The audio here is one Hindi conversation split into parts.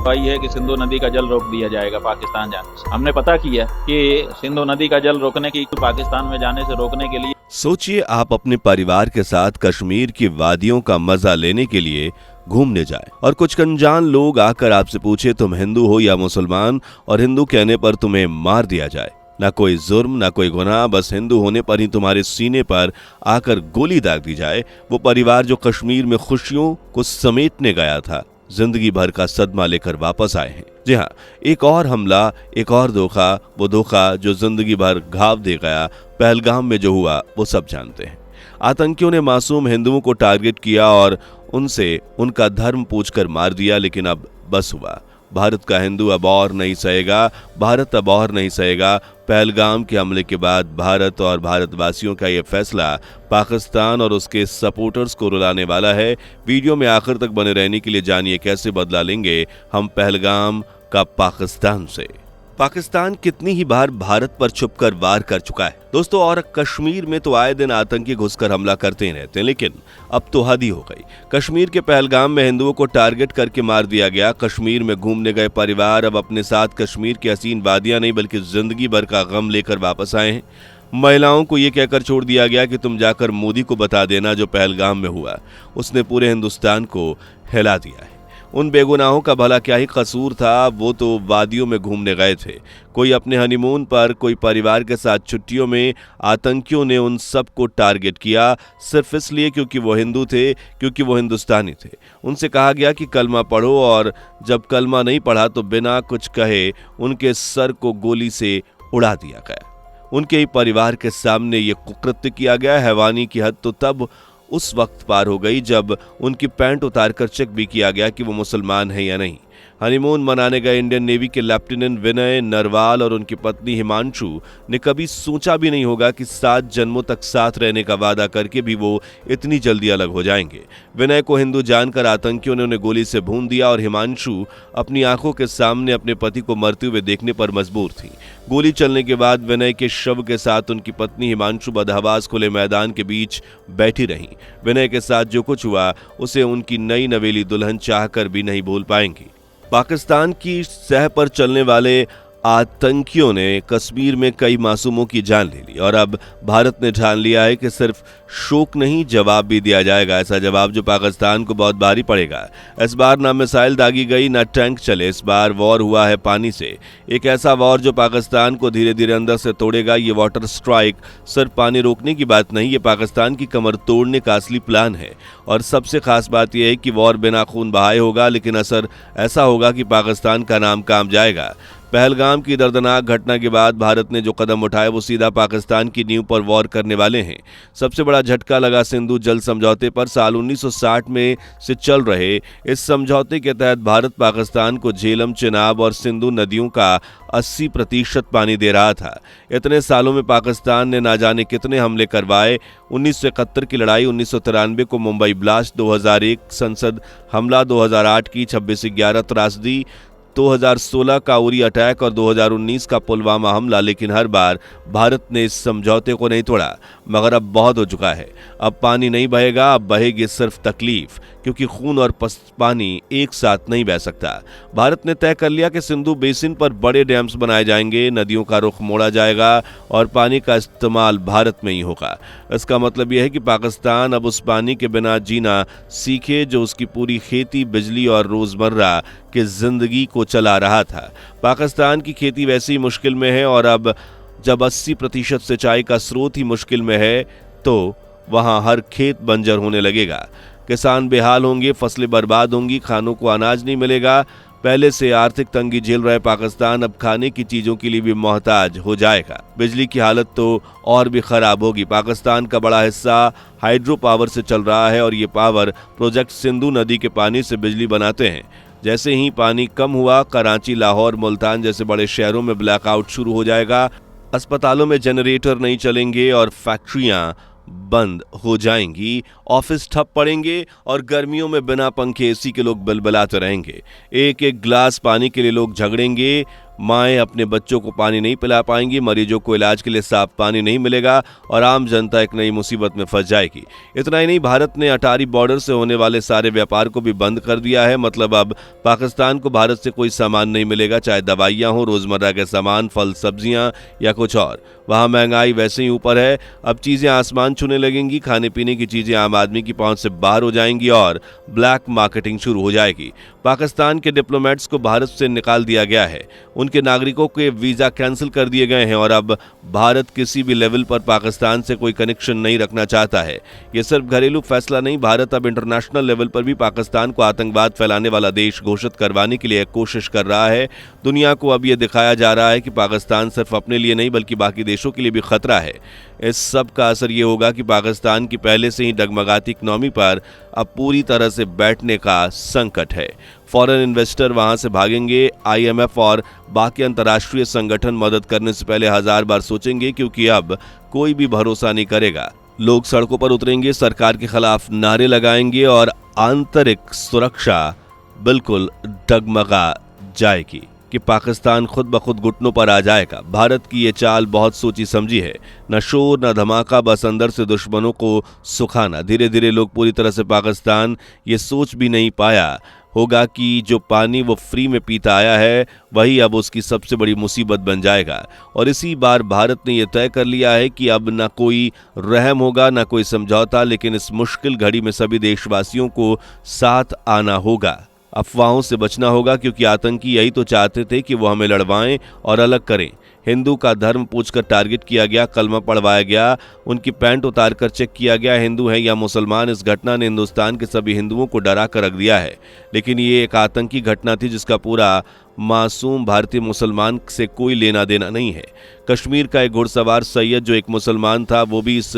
आई है कि सिंधु नदी का जल रोक दिया जाएगा पाकिस्तान जाने से। हमने पता किया कि सिंधु नदी का जल रोकने की पाकिस्तान में जाने से रोकने के लिए सोचिए, आप अपने परिवार के साथ कश्मीर की वादियों का मजा लेने के लिए घूमने जाएं और कुछ अनजान लोग आकर आपसे पूछे तुम हिंदू हो या मुसलमान, और हिंदू कहने पर तुम्हें मार दिया जाए। ना कोई जुर्म, ना कोई गुनाह, बस हिंदू होने पर ही तुम्हारे सीने पर आकर गोली दाग दी जाए। वो परिवार जो कश्मीर में खुशियों को समेटने गया था, जिंदगी भर का सदमा लेकर वापस आए हैं। जी हाँ, एक और हमला, एक और धोखा, वो धोखा जो जिंदगी भर घाव दे गया। पहलगाम में जो हुआ वो सब जानते हैं। आतंकियों ने मासूम हिंदुओं को टारगेट किया और उनसे उनका धर्म पूछकर मार दिया, लेकिन अब बस हुआ। भारत का हिंदू अब और नहीं सहेगा, भारत अब और नहीं सहेगा। पहलगाम के हमले के बाद भारत और भारतवासियों का ये फैसला पाकिस्तान और उसके सपोर्टर्स को रुलाने वाला है। वीडियो में आखिर तक बने रहने के लिए जानिए कैसे बदला लेंगे हम पहलगाम का पाकिस्तान से। पाकिस्तान कितनी ही बार भारत पर छुपकर वार कर चुका है दोस्तों, और कश्मीर में तो आए दिन आतंकी घुसकर हमला करते ही रहते हैं, लेकिन अब तो हद ही हो गई। कश्मीर के पहलगाम में हिंदुओं को टारगेट करके मार दिया गया। कश्मीर में घूमने गए परिवार अब अपने साथ कश्मीर की हसीन वादियां नहीं बल्कि जिंदगी भर का गम लेकर वापस आए हैं। महिलाओं को ये कहकर छोड़ दिया गया कि तुम जाकर मोदी को बता देना जो पहलगाम में हुआ, उसने पूरे हिंदुस्तान को हिला दिया है। उन बेगुनाहों का भला क्या ही कसूर था, वो तो वादियों में घूमने गए थे, कोई अपने हनीमून पर, कोई परिवार के साथ छुट्टियों में। आतंकियों ने उन सब को टारगेट किया सिर्फ इसलिए क्योंकि वो हिंदू थे, क्योंकि वो हिंदुस्तानी थे। उनसे कहा गया कि कलमा पढ़ो, और जब कलमा नहीं पढ़ा तो बिना कुछ कहे उनके सर को गोली से उड़ा दिया गया। उनके ही परिवार के सामने ये कुकृत्य किया गया। हैवानी की हद तो तब उस वक्त पार हो गई जब उनकी पैंट उतारकर चेक भी किया गया कि वो मुसलमान है या नहीं। हनीमून मनाने गए इंडियन नेवी के लेफ्टिनेंट विनय नरवाल और उनकी पत्नी हिमांशु ने कभी सोचा भी नहीं होगा कि 7 जन्मों तक साथ रहने का वादा करके भी वो इतनी जल्दी अलग हो जाएंगे। विनय को हिंदू जानकर आतंकियों ने उन्हें गोली से भून दिया और हिमांशु अपनी आंखों के सामने अपने पति को मरते हुए देखने पर मजबूर थी। गोली चलने के बाद विनय के शव के साथ उनकी पत्नी हिमांशु बदहवास खुले मैदान के बीच बैठी रहीं। विनय के साथ जो कुछ हुआ उसे उनकी नई नवेली दुल्हन चाहकर भी नहीं भूल पाएंगी। पाकिस्तान की सह पर चलने वाले आतंकियों ने कश्मीर में कई मासूमों की जान ले ली, और अब भारत ने ठान लिया है कि सिर्फ शोक नहीं, जवाब भी दिया जाएगा। ऐसा जवाब जो पाकिस्तान को बहुत भारी पड़ेगा। इस बार ना मिसाइल दागी गई, ना टैंक चले, इस बार वॉर हुआ है पानी से। एक ऐसा वॉर जो पाकिस्तान को धीरे धीरे अंदर से तोड़ेगा। ये वाटर स्ट्राइक सिर्फ पानी रोकने की बात नहीं, ये पाकिस्तान की कमर तोड़ने का असली प्लान है। और सबसे खास बात यह है कि वॉर बिना खून बहाए होगा, लेकिन असर ऐसा होगा कि पाकिस्तान का नाम काम जाएगा। पहलगाम की दर्दनाक घटना के बाद भारत ने जो कदम उठाए वो सीधा पाकिस्तान की नींव पर वॉर करने वाले हैं। सबसे बड़ा झटका लगा सिंधु जल समझौते पर। साल 1960 में से चल रहे इस समझौते के तहत भारत पाकिस्तान को झेलम, चिनाब और सिंधु नदियों का 80% पानी दे रहा था। इतने सालों में पाकिस्तान ने ना जाने कितने हमले करवाए। 1971 की लड़ाई, 1993 को मुंबई ब्लास्ट, 2001 संसद हमला, 2008 की 26/11 त्रासदी, 2016 का उरी अटैक और 2019 का पुलवामा हमला। लेकिन हर बार भारत ने इस समझौते को नहीं तोड़ा। मगर अब बहुत हो चुका है। अब पानी नहीं बहेगा, अब बहेगी सिर्फ तकलीफ, क्योंकि खून और पानी एक साथ नहीं बह सकता। भारत ने तय कर लिया कि सिंधु बेसिन पर बड़े डैम्स बनाए जाएंगे, नदियों का रुख मोड़ा जाएगा और पानी का इस्तेमाल भारत में ही होगा। इसका मतलब यह है कि पाकिस्तान अब उस पानी के बिना जीना सीखे जो उसकी पूरी खेती, बिजली और रोजमर्रा की जिंदगी को चला रहा था। पाकिस्तान की खेती वैसे ही मुश्किल में है, और अब जब 80% सिंचाई का स्रोत ही मुश्किल में है तो वहां हर खेत बंजर होने लगेगा। किसान बेहाल होंगे, फसलें बर्बाद होंगी, खानों को अनाज नहीं मिलेगा। पहले से आर्थिक तंगी झेल रहे पाकिस्तान अब खाने की चीजों के लिए भी मोहताज हो जाएगा। बिजली की हालत तो और भी खराब होगी। पाकिस्तान का बड़ा हिस्सा हाइड्रो पावर से चल रहा है और ये पावर प्रोजेक्ट सिंधु नदी के पानी से बिजली बनाते हैं। जैसे ही पानी कम हुआ, कराची, लाहौर, मुल्तान जैसे बड़े शहरों में ब्लैकआउट शुरू हो जाएगा। अस्पतालों में जनरेटर नहीं चलेंगे और फैक्ट्रियां बंद हो जाएंगी, ऑफिस ठप पड़ेंगे और गर्मियों में बिना पंखे एसी के लोग बलबलाते रहेंगे। एक एक गिलास पानी के लिए लोग झगड़ेंगे। माएँ अपने बच्चों को पानी नहीं पिला पाएंगी, मरीजों को इलाज के लिए साफ पानी नहीं मिलेगा और आम जनता एक नई मुसीबत में फंस जाएगी। इतना ही नहीं, भारत ने अटारी बॉर्डर से होने वाले सारे व्यापार को भी बंद कर दिया है। मतलब अब पाकिस्तान को भारत से कोई सामान नहीं मिलेगा, चाहे दवाइयाँ हो, रोजमर्रा के सामान, फल सब्जियाँ या कुछ और। वहाँ महंगाई वैसे ही ऊपर है। अब चीजें आसमान छूने लगेंगी, खाने पीने की चीजें आम आदमी की पहुंच से बाहर हो जाएंगी और ब्लैक मार्केटिंग शुरू हो जाएगी। पाकिस्तान के डिप्लोमेट्स को भारत से निकाल दिया गया है, उनके नागरिकों के वीजा कैंसिल कर दिए गए हैं और अब भारत किसी भी लेवल पर पाकिस्तान से कोई कनेक्शन नहीं रखना चाहता है। ये सिर्फ घरेलू फैसला नहीं, भारत अब इंटरनेशनल लेवल पर भी पाकिस्तान को आतंकवाद फैलाने वाला देश घोषित करवाने के लिए कोशिश कर रहा है। दुनिया को अब यह दिखाया जा रहा है कि पाकिस्तान सिर्फ अपने लिए नहीं बल्कि बाकी देशों के लिए भी खतरा है। इस सब का असर ये होगा कि पाकिस्तान की पहले से ही डगमगाती इकनॉमी पर अब पूरी तरह से बैठने का संकट है। फॉरेन इन्वेस्टर वहां से भागेंगे। IMF और बाकी अंतर्राष्ट्रीय संगठन मदद करने से पहले 1000 बार सोचेंगे, क्योंकि अब कोई भी भरोसा नहीं करेगा। लोग सड़कों पर उतरेंगे, सरकार के खिलाफ नारे लगाएंगे और आंतरिक सुरक्षा बिल्कुल डगमगा जाएगी कि पाकिस्तान खुद ब खुद घुटनों पर आ जाएगा। भारत की ये चाल बहुत सोची समझी है, न शोर न धमाका, बस अंदर से दुश्मनों को सुखाना। धीरे धीरे लोग पूरी तरह से पाकिस्तान ये सोच भी नहीं पाया होगा कि जो पानी वो फ्री में पीता आया है वही अब उसकी सबसे बड़ी मुसीबत बन जाएगा। और इसी बार भारत ने यह तय कर लिया है कि अब ना कोई रहम होगा ना कोई समझौता, लेकिन इस मुश्किल घड़ी में सभी देशवासियों को साथ आना होगा। अफवाहों से बचना होगा, क्योंकि आतंकी यही तो चाहते थे कि वो हमें लड़वाएं और अलग करें। हिंदू का धर्म पूछकर टारगेट किया गया, कलमा पढ़वाया गया, उनकी पैंट उतार कर चेक किया गया हिंदू हैं या मुसलमान। इस घटना ने हिंदुस्तान के सभी हिंदुओं को डरा कर रख दिया है। लेकिन ये एक आतंकी घटना थी जिसका पूरा मासूम भारतीय मुसलमान से कोई लेना देना नहीं है। कश्मीर का एक घुड़सवार सैयद जो एक मुसलमान था, वो भी इस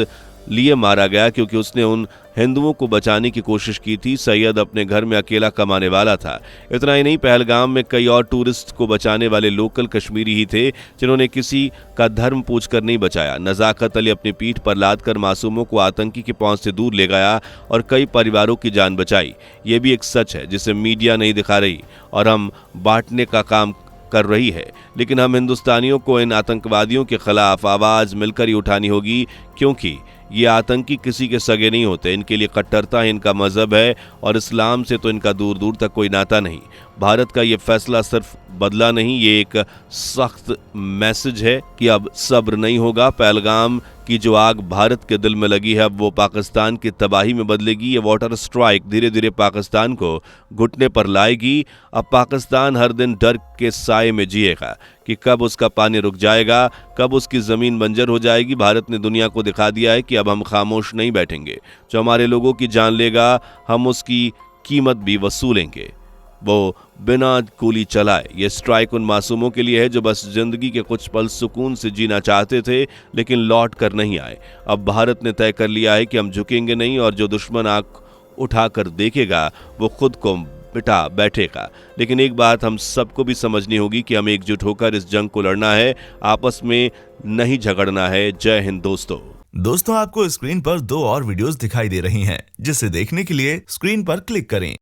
लिए मारा गया क्योंकि उसने उन हिंदुओं को बचाने की कोशिश की थी। सैयद अपने घर में अकेला कमाने वाला था। इतना ही नहीं, पहलगाम में कई और टूरिस्ट को बचाने वाले लोकल कश्मीरी ही थे जिन्होंने किसी का धर्म पूछकर नहीं बचाया। नजाकत अली अपनी पीठ पर लादकर मासूमों को आतंकी की पहुंच से दूर ले गया और कई परिवारों की जान बचाई। ये भी एक सच है जिसे मीडिया नहीं दिखा रही और हम बांटने का काम कर रही है। लेकिन हम हिंदुस्तानियों को इन आतंकवादियों के खिलाफ आवाज मिलकर ही उठानी होगी, क्योंकि ये आतंकी किसी के सगे नहीं होते। इनके लिए कट्टरता इनका मजहब है और इस्लाम से तो इनका दूर दूर तक कोई नाता नहीं। भारत का ये फैसला सिर्फ बदला नहीं, ये एक सख्त मैसेज है कि अब सब्र नहीं होगा। पहलगाम की जो आग भारत के दिल में लगी है, अब वो पाकिस्तान की तबाही में बदलेगी। ये वाटर स्ट्राइक धीरे धीरे पाकिस्तान को घुटने पर लाएगी। अब पाकिस्तान हर दिन डर के साए में जिएगा कि कब उसका पानी रुक जाएगा, कब उसकी जमीन बंजर हो जाएगी। भारत ने दुनिया को दिखा दिया है कि अब हम खामोश नहीं बैठेंगे। जो हमारे लोगों की जान लेगा, हम उसकी कीमत भी वसूलेंगे, वो बिना गोली चलाए। ये स्ट्राइक उन मासूमों के लिए है जो बस जिंदगी के कुछ पल सुकून से जीना चाहते थे लेकिन लौट कर नहीं आए। अब भारत ने तय कर लिया है कि हम झुकेंगे नहीं और जो दुश्मन आंख उठाकर देखेगा वो खुद को मिटा बैठेगा। लेकिन एक बात हम सबको भी समझनी होगी कि हमें एकजुट होकर इस जंग को लड़ना है, आपस में नहीं झगड़ना है। जय हिंद दोस्तों। आपको स्क्रीन पर 2 और वीडियोस दिखाई दे रही हैं, जिसे देखने के लिए स्क्रीन पर क्लिक करें।